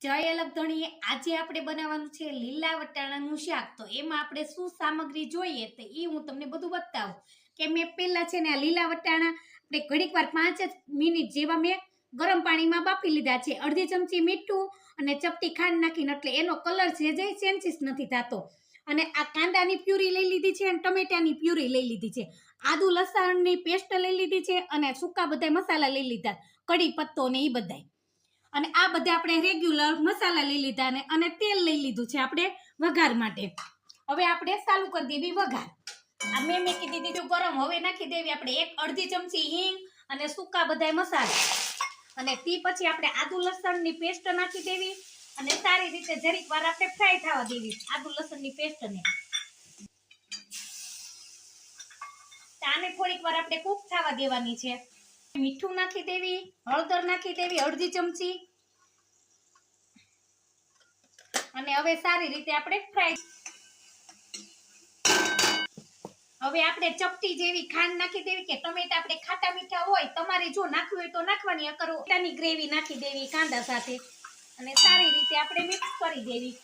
જય અલગધણીએ આજે આપણે બનાવવાનું છે લીલા વટાણાનું શાક। તો એમાં આપણે શું સામગ્રી જોઈએ તો એ હું તમને બધું બતાવું કે મેં પહેલા છે ને આ લીલા વટાણા આપણે ઘડીક વાર 5 મિનિટ જેવા મેં ગરમ પાણીમાં બાફી લીધા છે। અડધી ચમચી મીઠું અને ચપટી ખાંડ નાખીને એટલે એનો કલર છે જે ચેન્જીસ નથી થતો। અને આ કાંદાની પ્યુરી લઈ લીધી છે અને ટમેટાની પ્યુરી લઈ લીધી છે। આદુ લસણની પેસ્ટ લઈ લીધી છે અને સૂકા બધા મસાલા લઈ લીધા, કડી પત્તો ને એ બધાય। અને આ બધા આપણે રેગ્યુલર મસાલા લઈ લીધા ને અને તેલ લઈ લીધું છે આપણે વઘાર માટે। હવે આપણે ચાલુ કરી દેવી વઘાર। આ મેં મેકી દીધું ગરમ। હવે નાખી દેવી આપણે અડધી ચમચી હિંગ અને સૂકા બધા મસાલા અને તે પછી આપણે આદુ લસણની પેસ્ટ નાખી દેવી અને સારી રીતે જરીક વાર આપણે ફ્રાય થવા દેવી આદુ લસણની પેસ્ટ ને। આને થોડીક વાર આપણે કૂક થવા દેવાની છે। મીઠું નાખી દેવી, હળદર નાખી દેવી અડધી ચમચી અને હવે સારી રીતે આપણે ફ્રાય। હવે આપણે ચપટી જેવી ખાંડ નાખી દેવી કે ટમેટા આપણે ખાટા મીઠા હોય તમારે જો નાખવું હોય તો નાખવાની, અકર ટમેટાની ગ્રેવી નાખી દેવી કાંદા સાથે અને સારી રીતે આપણે મિક્સ કરી દેવી।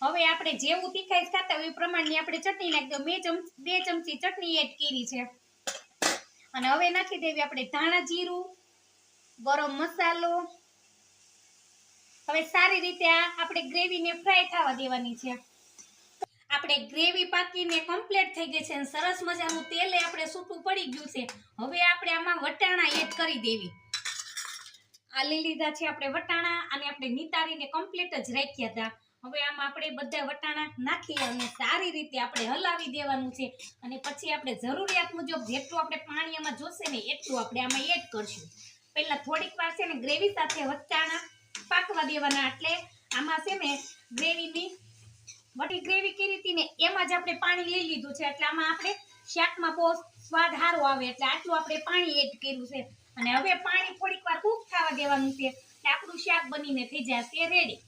હવે આપણે જેવું તીખાઈ ખાતા હોય એ પ્રમાણની આપણે ચટણી નાખી દો। મેં 2 ચમચી ચટણી એડ કરી છે અને હવે નાખી દેવી આપણે ધાણા જીરું, ગરમ મસાલો। હવે સારી રીતે આપણે ગ્રેવીને ફ્રાય થવા દેવાની છે। આપણે ગ્રેવી પાકીને કમ્પ્લીટ થઈ ગઈ છે અને સરસ મજાનું તેલ આપણે છૂટું પડી ગયું છે। હવે આપણે આમાં વટાણા એડ કરી દેવી। આ લઈ લીધા છે આપણે વટાણા અને આપણે નિતારીને કમ્પ્લીટ જ રાખ્યા હતા। હવે આમાં આપણે બધા વટાણા નાખી અને સારી રીતે આપણે હલાવી દેવાનું છે અને પછી આપણે જરૂરિયાત મુજબ જેટલું આપણે પાણી આમાં જોશે ને એટલું આપણે આમાં એડ કરશું। પહેલા થોડીક વાર છે ને ગ્રેવી સાથે વટાણા પાકવા દેવાના, એટલે આમાં છે ને ગ્રેવીની વટી ગ્રેવી કરી હતી ને એમાં જ આપણે પાણી લઈ લીધું છે, એટલે આમાં આપણે શાકમાં બહુ સ્વાદ સારો આવે એટલે આટલું આપણે પાણી એડ કર્યું છે અને હવે પાણી થોડીક વાર કૂક થવા દેવાનું છે એટલે આપણું શાક બનીને થઈ જશે રેડી।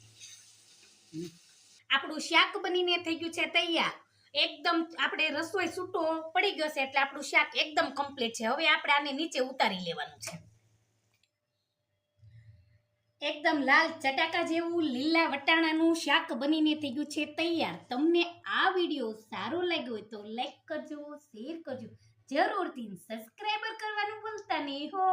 આપણું શાક બનીને થઈ ગયું છે તૈયાર। એકદમ આપણે રસોઈ છૂટો પડી ગયો છે એટલે આપણું શાક એકદમ કમ્પ્લીટ છે। હવે આપણે આને નીચે ઉતારી લેવાનું છે। એકદમ લાલ ચટાકા જેવું લીલા વટાણાનું શાક બનીને થઈ ગયું છે તૈયાર। તમને આ વિડીયો સારો લાગ્યો હોય તો લાઈક કરજો, શેર કરજો, જરૂરથી સબસ્ક્રાઇબ કરવાનું ભૂલતા નહીં હો।